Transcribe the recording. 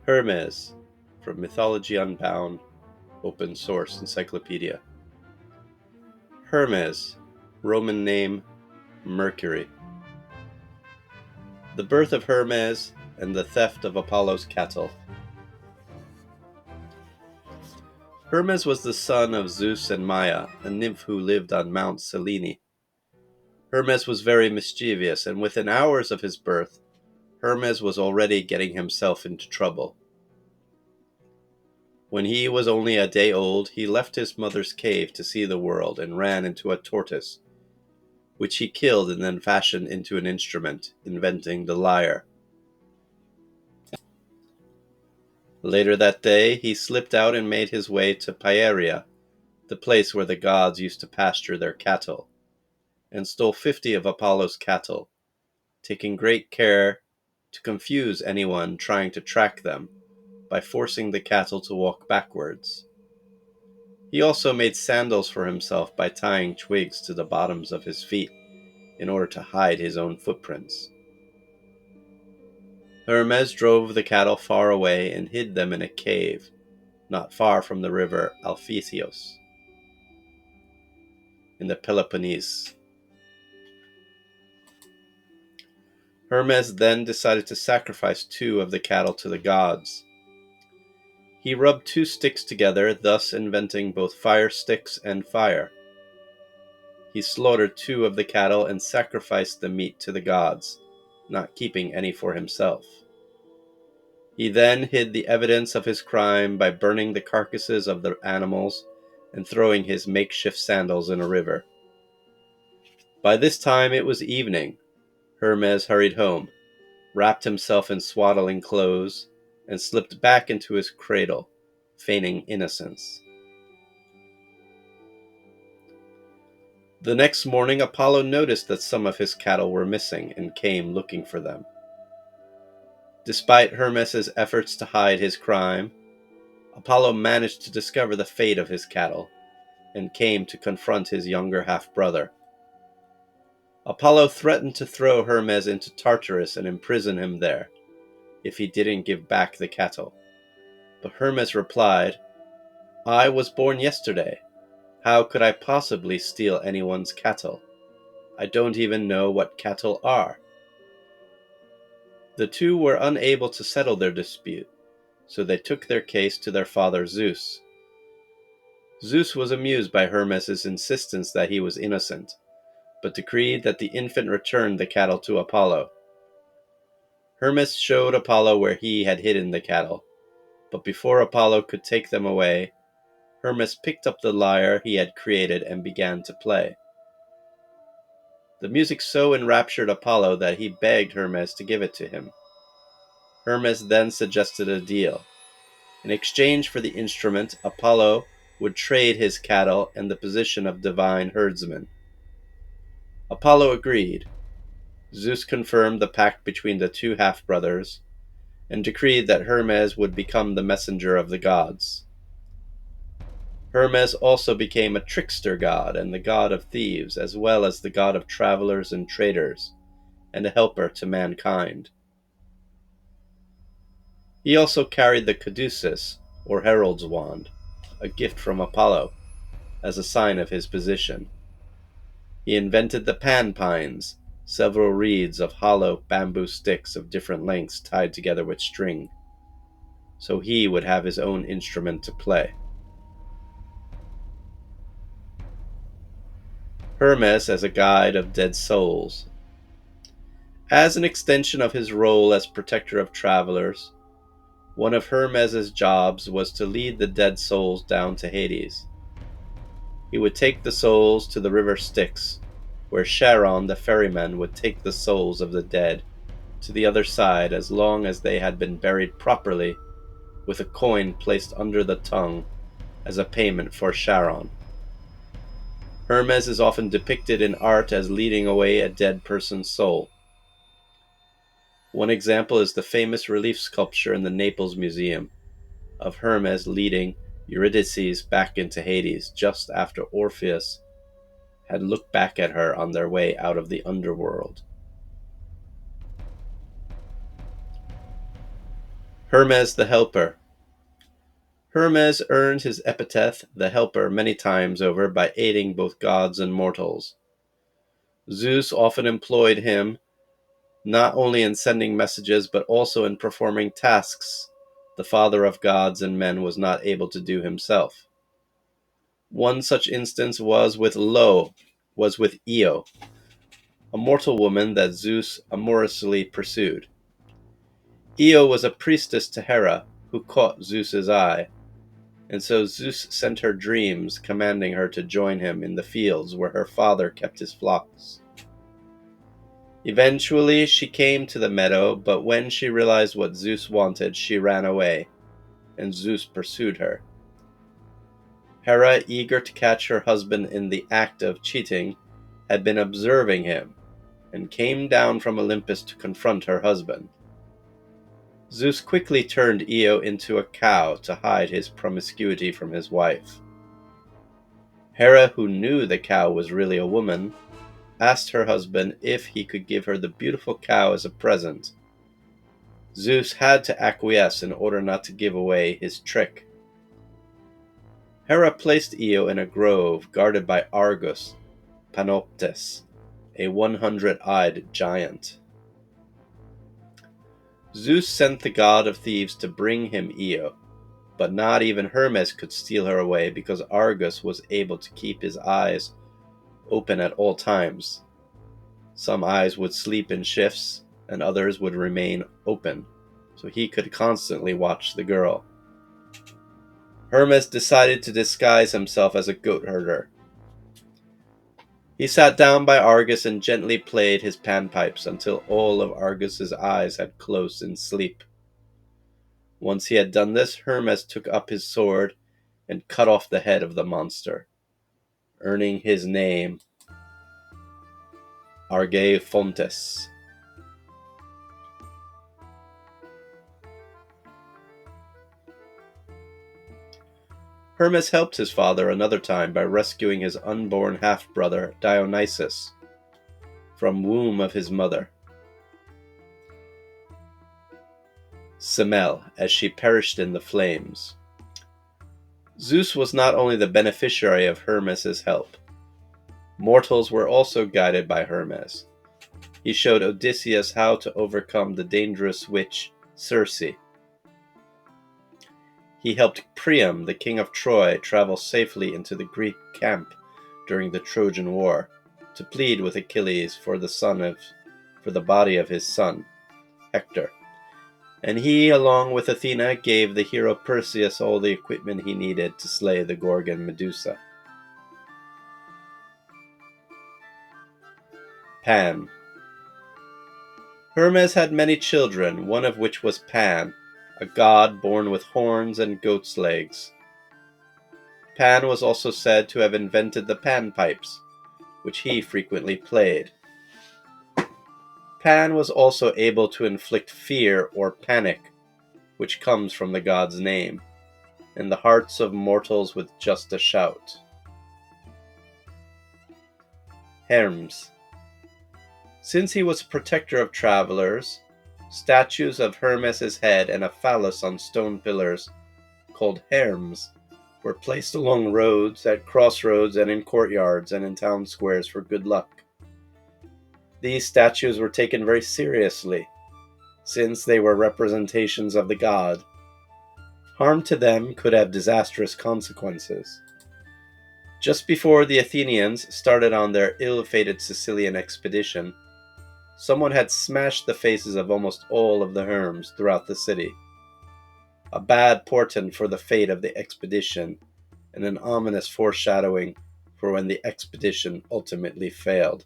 Hermes, from Mythology Unbound, Opensource Encyclopedia. Hermes, Roman name, Mercury. The birth of Hermes and the theft of Apollo's cattle. Hermes was the son of Zeus and Maia, a nymph who lived on Mount Selene. Hermes was very mischievous, and within hours of his birth, Hermes was already getting himself into trouble. When he was only a day old, he left his mother's cave to see the world and ran into a tortoise, which he killed and then fashioned into an instrument, inventing the lyre. Later that day, he slipped out and made his way to Pieria, the place where the gods used to pasture their cattle, and stole 50 of Apollo's cattle, taking great care to confuse anyone trying to track them by forcing the cattle to walk backwards. He also made sandals for himself by tying twigs to the bottoms of his feet in order to hide his own footprints. Hermes drove the cattle far away and hid them in a cave not far from the river Alpheisios in the Peloponnese. Hermes then decided to sacrifice 2 of the cattle to the gods. He rubbed 2 sticks together, thus inventing both fire sticks and fire. He slaughtered 2 of the cattle and sacrificed the meat to the gods, not keeping any for himself. He then hid the evidence of his crime by burning the carcasses of the animals and throwing his makeshift sandals in a river. By this time it was evening. Hermes hurried home, wrapped himself in swaddling clothes, and slipped back into his cradle, feigning innocence. The next morning, Apollo noticed that some of his cattle were missing and came looking for them. Despite Hermes' efforts to hide his crime, Apollo managed to discover the fate of his cattle and came to confront his younger half-brother. Apollo threatened to throw Hermes into Tartarus and imprison him there if he didn't give back the cattle. But Hermes replied, "I was born yesterday. How could I possibly steal anyone's cattle? I don't even know what cattle are." The 2 were unable to settle their dispute, so they took their case to their father Zeus. Zeus was amused by Hermes' insistence that he was innocent, but decreed that the infant return the cattle to Apollo. Hermes showed Apollo where he had hidden the cattle, but before Apollo could take them away, Hermes picked up the lyre he had created and began to play. The music so enraptured Apollo that he begged Hermes to give it to him. Hermes then suggested a deal. In exchange for the instrument, Apollo would trade his cattle and the position of divine herdsman. Apollo agreed. Zeus confirmed the pact between the 2 half-brothers and decreed that Hermes would become the messenger of the gods. Hermes also became a trickster god and the god of thieves, as well as the god of travelers and traders, and a helper to mankind. He also carried the caduceus, or herald's wand, a gift from Apollo, as a sign of his position. He invented the panpines, several reeds of hollow bamboo sticks of different lengths tied together with string, so he would have his own instrument to play. Hermes as a guide of dead souls. As an extension of his role as protector of travelers, one of Hermes' jobs was to lead the dead souls down to Hades. He would take the souls to the river Styx, where Charon the ferryman would take the souls of the dead to the other side as long as they had been buried properly, with a coin placed under the tongue as a payment for Charon. Hermes is often depicted in art as leading away a dead person's soul. One example is the famous relief sculpture in the Naples Museum of Hermes leading Eurydice back into Hades just after Orpheus had looked back at her on their way out of the underworld. Hermes the Helper. Hermes earned his epithet, the Helper, many times over by aiding both gods and mortals. Zeus often employed him not only in sending messages but also in performing tasks the father of gods and men was not able to do himself. One such instance was with Io, a mortal woman that Zeus amorously pursued. Io was a priestess to Hera, who caught Zeus's eye, and so Zeus sent her dreams, commanding her to join him in the fields where her father kept his flocks. Eventually, she came to the meadow, but when she realized what Zeus wanted, she ran away, and Zeus pursued her. Hera, eager to catch her husband in the act of cheating, had been observing him, and came down from Olympus to confront her husband. Zeus quickly turned Io into a cow to hide his promiscuity from his wife. Hera, who knew the cow was really a woman, asked her husband if he could give her the beautiful cow as a present. Zeus had to acquiesce in order not to give away his trick. Hera placed Io in a grove guarded by Argus Panoptes, a 100-eyed giant. Zeus sent the god of thieves to bring him Io, but not even Hermes could steal her away because Argus was able to keep his eyes open at all times. Some eyes would sleep in shifts, and others would remain open, so he could constantly watch the girl. Hermes decided to disguise himself as a goat herder. He sat down by Argus and gently played his panpipes until all of Argus's eyes had closed in sleep. Once he had done this, Hermes took up his sword and cut off the head of the monster, earning his name Argeiphontes. Hermes helped his father another time by rescuing his unborn half-brother Dionysus from womb of his mother, Semele, as she perished in the flames. Zeus was not only the beneficiary of Hermes' help. Mortals were also guided by Hermes. He showed Odysseus how to overcome the dangerous witch Circe. He helped Priam, the king of Troy, travel safely into the Greek camp during the Trojan War to plead with Achilles for the body of his son, Hector. And he, along with Athena, gave the hero Perseus all the equipment he needed to slay the Gorgon Medusa. Pan. Hermes had many children, one of which was Pan, a god born with horns and goat's legs. Pan was also said to have invented the panpipes, which he frequently played. Pan was also able to inflict fear or panic, which comes from the god's name, in the hearts of mortals with just a shout. Hermes. Since he was a protector of travelers, statues of Hermes' head and a phallus on stone pillars, called Hermes, were placed along roads, at crossroads, and in courtyards and in town squares for good luck. These statues were taken very seriously, since they were representations of the god. Harm to them could have disastrous consequences. Just before the Athenians started on their ill-fated Sicilian expedition, someone had smashed the faces of almost all of the Hermes throughout the city. A bad portent for the fate of the expedition, and an ominous foreshadowing for when the expedition ultimately failed.